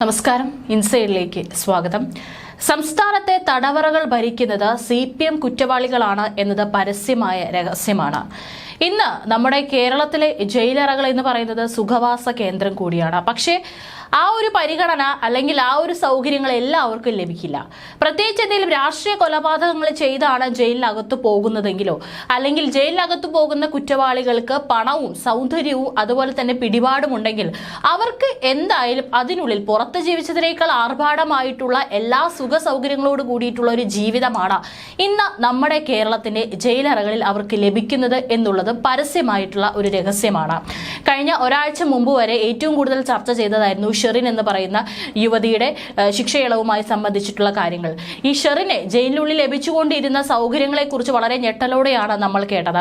നമസ്കാരം, ഇൻസൈഡിലേക്ക് സ്വാഗതം. സംസ്ഥാനത്തെ തടവറകൾ ഭരിക്കുന്നത് CPM കുറ്റവാളികളാണ് എന്നത് പരസ്യമായ രഹസ്യമാണ്. ഇന്ന് നമ്മുടെ കേരളത്തിലെ ജയിലറകൾ എന്ന് പറയുന്നത് സുഖവാസ കേന്ദ്രം കൂടിയാണ്. പക്ഷേ ആ ഒരു പരിഗണന അല്ലെങ്കിൽ ആ ഒരു സൗകര്യങ്ങൾ എല്ലാവർക്കും ലഭിക്കില്ല. പ്രത്യേകിച്ച് എന്തെങ്കിലും രാഷ്ട്രീയ കൊലപാതകങ്ങൾ ചെയ്താണ് ജയിലിനകത്ത് പോകുന്നതെങ്കിലോ അല്ലെങ്കിൽ ജയിലിനകത്ത് പോകുന്ന കുറ്റവാളികൾക്ക് പണവും സൗന്ദര്യവും അതുപോലെ തന്നെ പിടിപാടും ഉണ്ടെങ്കിൽ അവർക്ക് എന്തായാലും അതിനുള്ളിൽ പുറത്ത് ജീവിച്ചതിനേക്കാൾ ആർഭാടമായിട്ടുള്ള എല്ലാ സുഖ സൗകര്യങ്ങളോട് കൂടിയിട്ടുള്ള ഒരു ജീവിതമാണ് ഇന്ന് നമ്മുടെ കേരളത്തിന്റെ ജയിലറകളിൽ അവർക്ക് ലഭിക്കുന്നത് എന്നുള്ളത് പരസ്യമായിട്ടുള്ള ഒരു രഹസ്യമാണ്. കഴിഞ്ഞ ഒരാഴ്ച മുമ്പ് വരെ ഏറ്റവും കൂടുതൽ ചർച്ച ചെയ്തതായിരുന്നു ഷെറിൻ എന്ന് പറയുന്ന യുവതിയുടെ ശിക്ഷയിളവുമായി സംബന്ധിച്ചിട്ടുള്ള കാര്യങ്ങൾ. ഈ ഷെറിനെ ജയിലിനുള്ളിൽ ലഭിച്ചുകൊണ്ടിരുന്ന സൗകര്യങ്ങളെക്കുറിച്ച് വളരെ ഞെട്ടലോടെയാണ് നമ്മൾ കേട്ടത്.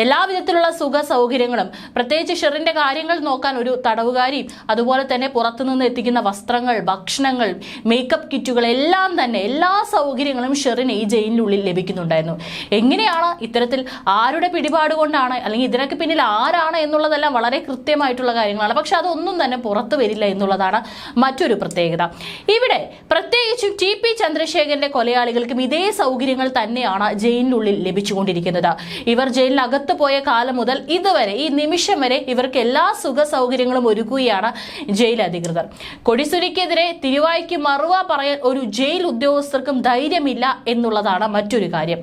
എല്ലാവിധത്തിലുള്ള സുഖ സൗകര്യങ്ങളും, പ്രത്യേകിച്ച് ഷെറിന്റെ കാര്യങ്ങൾ നോക്കാൻ ഒരു തടവുകാരിയും അതുപോലെ തന്നെ പുറത്തുനിന്ന് എത്തിക്കുന്ന വസ്ത്രങ്ങൾ, ഭക്ഷണങ്ങൾ, മേക്കപ്പ് കിറ്റുകൾ എല്ലാം തന്നെ എല്ലാ സൗകര്യങ്ങളും ഷെറിന് ഈ ജയിലിനുള്ളിൽ ലഭിക്കുന്നുണ്ടായിരുന്നു. എങ്ങനെയാണ് ഇത്തരത്തിൽ ആരുടെ പിടിപാട് കൊണ്ടാണ് അല്ലെങ്കിൽ ഇതിനൊക്കെ പിന്നിൽ ആരാണ് എന്നുള്ളതെല്ലാം വളരെ കൃത്യമായിട്ടുള്ള കാര്യങ്ങളാണ്. പക്ഷെ അതൊന്നും തന്നെ പുറത്തു വരില്ല എന്നുള്ളതാണ് മറ്റൊരു പ്രത്യേകത. ഇവിടെ പ്രത്യേകിച്ചും TP ചന്ദ്രശേഖരന്റെ കൊലയാളികൾക്കും ഇതേ സൗകര്യങ്ങൾ തന്നെയാണ് ജയിലിനുള്ളിൽ ലഭിച്ചുകൊണ്ടിരിക്കുന്നത്. ഇവർ ജയിലിനകത്ത് പോയ കാലം മുതൽ ഇതുവരെ ഈ നിമിഷം വരെ ഇവർക്ക് എല്ലാ സുഖ സൗകര്യങ്ങളും ഒരുക്കുകയാണ് ജയിൽ അധികൃതർ. കൊടിസുനിക്കെതിരെ തിരുവായ്ക്ക് മറുവ പറയാൻ ഒരു ജയിൽ ഉദ്യോഗസ്ഥർക്കും ധൈര്യമില്ല എന്നുള്ളതാണ് മറ്റൊരു കാര്യം.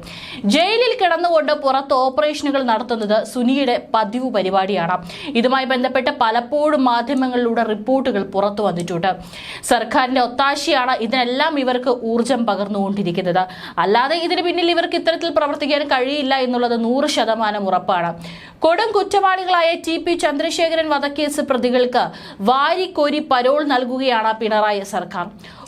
ജയിലിൽ കിടന്നുകൊണ്ട് പുറത്ത് ഓപ്പറേഷനുകൾ നടത്തുന്നത് സുനിയുടെ പതിവ് പരിപാടിയാണ്. ഇതുമായി ബന്ധപ്പെട്ട് പലപ്പോഴും മാധ്യമങ്ങളിലൂടെ റിപ്പോർട്ടുകൾ പുറത്തു വന്നിട്ടുണ്ട്. സർക്കാരിന്റെ ഒത്താശയാണ് ഇതിനെല്ലാം ഇവർക്ക് ഊർജം പകർന്നുകൊണ്ടിരിക്കുന്നത്. അല്ലാതെ ഇതിന് പിന്നിൽ ഇവർക്ക് ഇത്തരത്തിൽ പ്രവർത്തിക്കാൻ കഴിയില്ല എന്നുള്ളത് 100% ഉറപ്പാണ്. കൊടും കുറ്റവാളികളായ TP ചന്ദ്രശേഖരൻ വധക്കേസ് പ്രതികൾക്ക് വാരിക്കോരി പരോൾ നൽകുകയാണ് പിണറായി സർക്കാർ.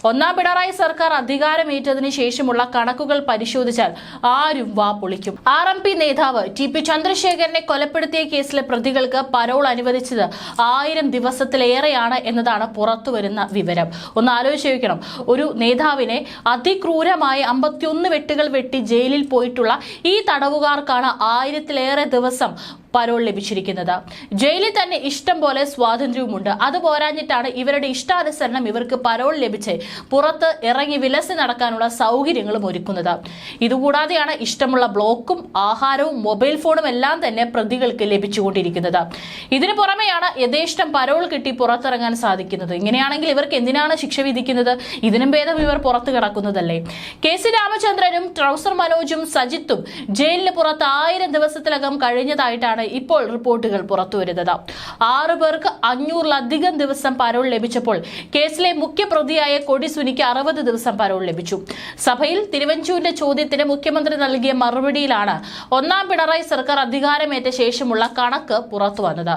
ഒന്നാം പിണറായി സർക്കാർ അധികാരമേറ്റതിന് ശേഷമുള്ള കണക്കുകൾ പരിശോധിച്ചാൽ ആരും വാ പൊളിക്കും. RMP നേതാവ് TP ചന്ദ്രശേഖരനെ കൊലപ്പെടുത്തിയ കേസിലെ പ്രതികൾക്ക് പരോൾ അനുവദിച്ചത് 1000 ദിവസത്തിലേറെയാണ് എന്നതാണ് പുറത്തുവരുന്ന വിവരം. ഒന്ന് ആലോചിച്ച് നോക്കണം, ഒരു നേതാവിനെ അതിക്രൂരമായ 51 വെട്ടുകൾ വെട്ടി ജയിലിൽ പോയിട്ടുള്ള ഈ തടവുകാർക്കാണ് 1000-ലേറെ ദിവസം പരോൾ ലഭിച്ചിരിക്കുന്നത്. ജയിലിൽ തന്നെ ഇഷ്ടം പോലെ സ്വാതന്ത്ര്യവുമുണ്ട്. അത് പോരാഞ്ഞിട്ടാണ് ഇവരുടെ ഇഷ്ടാനുസരണം ഇവർക്ക് പരോൾ ലഭിച്ച് പുറത്ത് ഇറങ്ങി വിലസി നടക്കാനുള്ള സൗകര്യങ്ങളും ഒരുക്കുന്നത്. ഇതുകൂടാതെയാണ് ഇഷ്ടമുള്ള ബ്ലോക്കും ആഹാരവും മൊബൈൽ ഫോണും എല്ലാം തന്നെ പ്രതികൾക്ക് ലഭിച്ചുകൊണ്ടിരിക്കുന്നത്. ഇതിനു പുറമെയാണ് യഥേഷ്ടം പരോൾ കിട്ടി പുറത്തിറങ്ങാൻ സാധിക്കുന്നത്. ഇങ്ങനെയാണെങ്കിൽ ഇവർക്ക് എന്തിനാണ് ശിക്ഷ വിധിക്കുന്നത്? ഇതിനും ഭേദം ഇവർ പുറത്തു കിടക്കുന്നതല്ലേ. KC രാമചന്ദ്രനും ട്രൗസർ മനോജും സജിത്തും ജയിലിന് പുറത്ത് 1000 ദിവസത്തിലകം കഴിഞ്ഞതായിട്ടാണ് ഇപ്പോൾ റിപ്പോർട്ടുകൾ പുറത്തുവരുന്നത്. 6 പേർക്ക് 500-ലധികം ദിവസം പരോൾ ലഭിച്ചപ്പോൾ കേസിലെ മുഖ്യപ്രതിയായ കൊടിസുനിക്ക് 60 ദിവസം പരോൾ ലഭിച്ചു. സഭയിൽ തിരുവഞ്ചൂരിന്റെ ചോദ്യത്തിന് മുഖ്യമന്ത്രി നൽകിയ മറുപടിയിലാണ് ഒന്നാം പിണറായി സർക്കാർ അധികാരമേറ്റ ശേഷമുള്ള കണക്ക് പുറത്തു വന്നത്.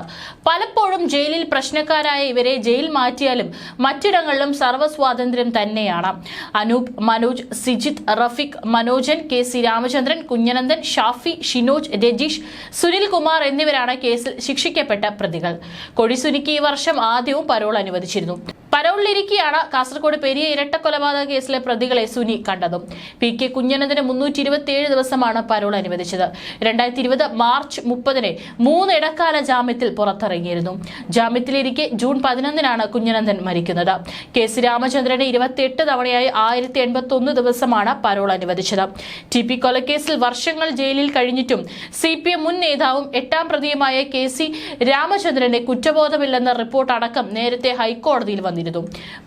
പലപ്പോഴും ജയിലിൽ പ്രശ്നക്കാരായ ഇവരെ ജയിൽ മാറ്റിയാലും മറ്റിടങ്ങളിലും സർവ്വസ്വാതന്ത്ര്യം തന്നെയാണ്. അനൂപ്, മനോജ്, സിജിത്ത്, റഫീഖ്, മനോജൻ, KC രാമചന്ദ്രൻ, കുഞ്ഞനന്ദൻ, ഷാഫി, ഷിനോജ്, രജീഷ്, സുനിൽ കുമാർ എന്നിവരാണ് കേസിൽ ശിക്ഷിക്കപ്പെട്ട പ്രതികൾ. കൊടിസുനിക്ക് ഈ വർഷം ആദ്യവും പരോൾ അനുവദിച്ചിരുന്നു. പരോളിലിരിക്കെയാണ് കാസർഗോഡ് പെരിയ ഇരട്ടക്കൊലപാതക കേസിലെ പ്രതികളെ സുനി കണ്ടതും. PK കുഞ്ഞനന്ദന് 327 ദിവസമാണ് പരോൾ അനുവദിച്ചത്. 2020 മാർച്ച് 30-ന് 3 ഇടക്കാല ജാമ്യത്തിൽ പുറത്തിറങ്ങിയിരുന്നു. ജാമ്യത്തിലിരിക്കെ ജൂൺ 11-നാണ് കുഞ്ഞനന്ദൻ മരിക്കുന്നത്. KC രാമചന്ദ്രന് 28 തവണയായി 1081 ദിവസമാണ് പരോൾ അനുവദിച്ചത്. TP കൊലക്കേസിൽ വർഷങ്ങൾ ജയിലിൽ കഴിഞ്ഞിട്ടും CPM മുൻ നേതാവും 8ാം പ്രതിയുമായ KC രാമചന്ദ്രന്റെ കുറ്റബോധമില്ലെന്ന റിപ്പോർട്ട് അടക്കം നേരത്തെ ഹൈക്കോടതിയിൽ വന്നിരുന്നു.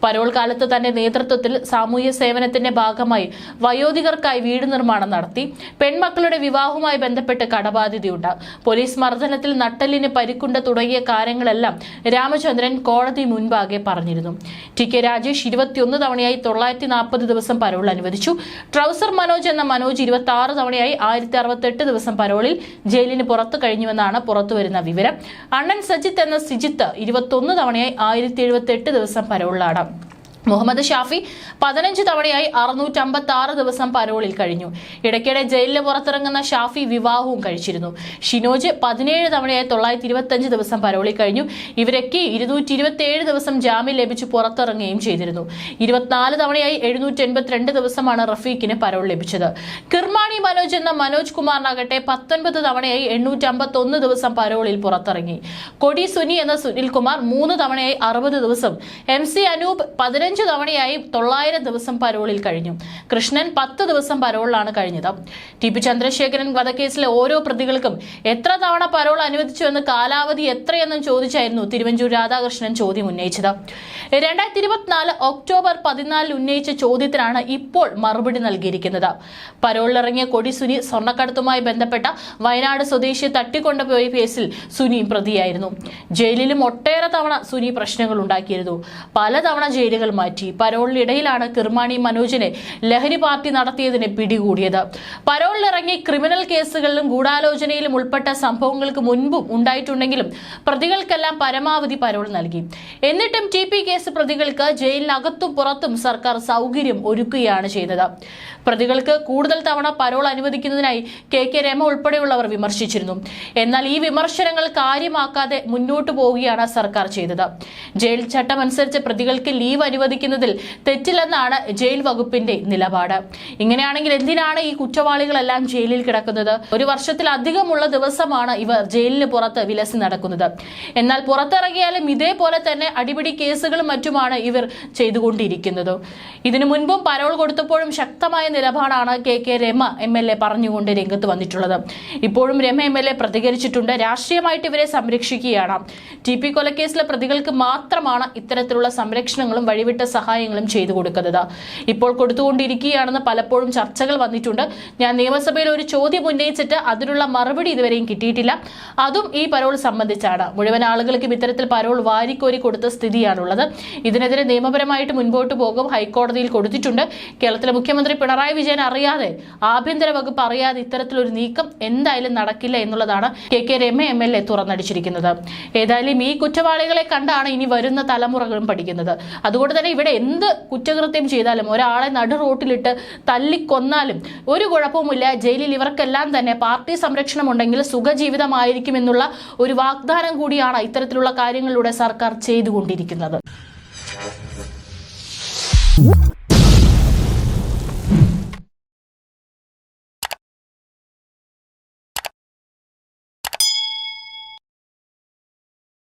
പരോൾ കാലത്ത് തന്നെ നേതൃത്വത്തിൽ സാമൂഹ്യ സേവനത്തിന്റെ ഭാഗമായി വയോധികർക്കായി വീട് നിർമ്മാണം നടത്തി. പെൺമക്കളുടെ വിവാഹവുമായി ബന്ധപ്പെട്ട് കടബാധ്യതയുണ്ട്. പോലീസ് മർദ്ദനത്തിൽ നട്ടെല്ലിന് പരിക്കുണ്ട് തുടങ്ങിയ കാര്യങ്ങളെല്ലാം രാമചന്ദ്രൻ കോടതി മുൻപാകെ പറഞ്ഞിരുന്നു. TK രാജേഷ് 21 തവണയായി 940 ദിവസം പരോൾ അനുവദിച്ചു. ട്രൗസർ മനോജ് എന്ന മനോജ് 26 തവണയായി 1068 ദിവസം പരോളിൽ ജയിലിന് പുറത്തു കഴിഞ്ഞുവെന്നാണ് പുറത്തുവരുന്ന വിവരം. അണ്ണൻ സജിത്ത് എന്ന സിജിത്ത് 21 തവണയായി 1078 ദിവസം പരോളിലാണ്. മുഹമ്മദ് ഷാഫി 15 തവണയായി 656 ദിവസം പരോളിൽ കഴിഞ്ഞു. ഇടയ്ക്കിടെ ജയിലിന് പുറത്തിറങ്ങുന്ന ഷാഫി വിവാഹവും കഴിച്ചിരുന്നു. ഷിനോജ് 17 തവണയായി 925 ദിവസം പരോളിൽ കഴിഞ്ഞു. ഇവരൊക്കെ 227 ദിവസം ജാമ്യം ലഭിച്ചു പുറത്തിറങ്ങുകയും ചെയ്തിരുന്നു. 24 തവണയായി 782 ദിവസമാണ് റഫീഖിന് പരോൾ ലഭിച്ചത്. കിർമാണി മനോജ് എന്ന മനോജ് കുമാറിനാകട്ടെ 19 തവണയായി 851 ദിവസം പരോളിൽ പുറത്തിറങ്ങി. കൊടി സുനി എന്ന സുനിൽ കുമാർ 3 തവണയായി 60 ദിവസം, MC അനൂപ് 15 തവണയായി 900 ദിവസം പരോളിൽ കഴിഞ്ഞു. കൃഷ്ണൻ 10 ദിവസം പരോളിലാണ് കഴിഞ്ഞത്. ടി.പി. ചന്ദ്രശേഖരൻ വധക്കേസിലെ ഓരോ പ്രതികൾക്കും എത്ര തവണ പരോൾ അനുവദിച്ചുവെന്ന് കാലാവധി എത്രയെന്നും ചോദിച്ചായിരുന്നു തിരുവഞ്ചൂർ രാധാകൃഷ്ണൻ ചോദ്യം ഉന്നയിച്ചത്. 2024 ഒക്ടോബർ 14 ഉന്നയിച്ച ചോദ്യത്തിനാണ് ഇപ്പോൾ മറുപടി നൽകിയിരിക്കുന്നത്. പരോളിലിറങ്ങിയ കൊടി സുനി സ്വർണ്ണക്കടത്തുമായി ബന്ധപ്പെട്ട വയനാട് സ്വദേശിയെ തട്ടിക്കൊണ്ടുപോയ കേസിൽ സുനി പ്രതിയായിരുന്നു. ജയിലിലും ഒട്ടേറെ തവണ സുനി പ്രശ്നങ്ങൾ ഉണ്ടാക്കിയിരുന്നു. പലതവണ ജയിലുകൾ മാറ്റി. പരോളിനിടയിലാണ് കിർമാണി മനോജിനെ ലഹരി പാർട്ടി നടത്തിയതിനെ പിടികൂടിയത്. പരോളിലിറങ്ങി ക്രിമിനൽ കേസുകളിലും ഗൂഢാലോചനയിലും ഉൾപ്പെട്ട സംഭവങ്ങൾക്ക് മുൻപും ഉണ്ടായിട്ടുണ്ടെങ്കിലും പ്രതികൾക്കെല്ലാം പരമാവധി പരോൾ നൽകി. എന്നിട്ടും TP കേസ് പ്രതികൾക്ക് ജയിലിനകത്തും പുറത്തും സർക്കാർ സൗകര്യം ഒരുക്കുകയാണ് ചെയ്തത്. പ്രതികൾക്ക് കൂടുതൽ തവണ പരോൾ അനുവദിക്കുന്നതിനായി KK രമ ഉൾപ്പെടെയുള്ളവർ വിമർശിച്ചിരുന്നു. എന്നാൽ ഈ വിമർശനങ്ങൾ കാര്യമാക്കാതെ മുന്നോട്ടു പോവുകയാണ് സർക്കാർ ചെയ്തത്. ജയിൽ ചട്ടമനുസരിച്ച് പ്രതികൾക്ക് ലീവ് അനുവദിക്കുന്നതിൽ തെറ്റില്ലെന്നാണ് ജയിൽ വകുപ്പിന്റെ നിലപാട്. ഇങ്ങനെയാണെങ്കിൽ എന്തിനാണ് ഈ കുറ്റവാളികളെല്ലാം ജയിലിൽ കിടക്കുന്നത്? ഒരു വർഷത്തിലധികമുള്ള ദിവസമാണ് ഇവർ ജയിലിന് പുറത്ത് വിലസി നടക്കുന്നത്. എന്നാൽ പുറത്തിറങ്ങിയാലും ഇതേപോലെ തന്നെ അടിപിടി കേസുകളും മറ്റുമാണ് ഇവർ ചെയ്തുകൊണ്ടിരിക്കുന്നത്. ഇതിനു മുൻപും പരോൾ കൊടുത്തപ്പോഴും ശക്തമായ നിലപാടാണ് KK രമ MLA പറഞ്ഞുകൊണ്ട് രംഗത്ത് വന്നിട്ടുള്ളത്. ഇപ്പോഴും രമ MLA പ്രതികരിച്ചിട്ടുണ്ട്. രാഷ്ട്രീയമായിട്ട് ഇവരെ സംരക്ഷിക്കുകയാണ്. TP കൊലക്കേസിലെ പ്രതികൾക്ക് മാത്രമാണ് ഇത്തരത്തിലുള്ള സംരക്ഷണങ്ങളും വഴിവിട്ട സഹായങ്ങളും ചെയ്തു കൊടുക്കുന്നത്. ഇപ്പോൾ കൊടുത്തുകൊണ്ടിരിക്കുകയാണെന്ന് പലപ്പോഴും ചർച്ചകൾ വന്നിട്ടുണ്ട്. ഞാൻ നിയമസഭയിൽ ഒരു ചോദ്യം ഉന്നയിച്ചിട്ട് അതിനുള്ള മറുപടി ഇതുവരെയും കിട്ടിയിട്ടില്ല. അതും ഈ പരോൾ സംബന്ധിച്ചാണ്. മുഴുവൻ ആളുകൾക്കും ഇത്തരത്തിൽ പരോൾ വാരിക്കോരി കൊടുത്ത സ്ഥിതിയാണുള്ളത്. ഇതിനെതിരെ നിയമപരമായിട്ട് മുൻപോട്ട് പോകും. ഹൈക്കോടതിയിൽ കൊടുത്തിട്ടുണ്ട്. കേരളത്തിലെ മുഖ്യമന്ത്രി പിണറായി വിജയൻ അറിയാതെ, ആഭ്യന്തര വകുപ്പ് അറിയാതെ ഇത്തരത്തിലൊരു നീക്കം എന്തായാലും നടക്കില്ല എന്നുള്ളതാണ് KK രമ MLA തുറന്നടിച്ചിരിക്കുന്നത്. ഏതായാലും ഈ കുറ്റവാളികളെ കണ്ടാണ് ഇനി വരുന്ന തലമുറകളും പഠിക്കുന്നത്. അതുകൊണ്ട് തന്നെ ഇവിടെ എന്ത് കുറ്റകൃത്യം ചെയ്താലും, ഒരാളെ നടു റോട്ടിലിട്ട് തല്ലിക്കൊന്നാലും ഒരു കുഴപ്പവുമില്ല. ജയിലിൽ ഇവർക്കെല്ലാം തന്നെ പാർട്ടി സംരക്ഷണം ഉണ്ടെങ്കിൽ സുഖജീവിതമായിരിക്കുമെന്നുള്ള ഒരു വാഗ്ദാനം കൂടിയാണ് ഇത്തരത്തിലുള്ള കാര്യങ്ങളിലൂടെ സർക്കാർ ചെയ്തുകൊണ്ടിരിക്കുന്നത്.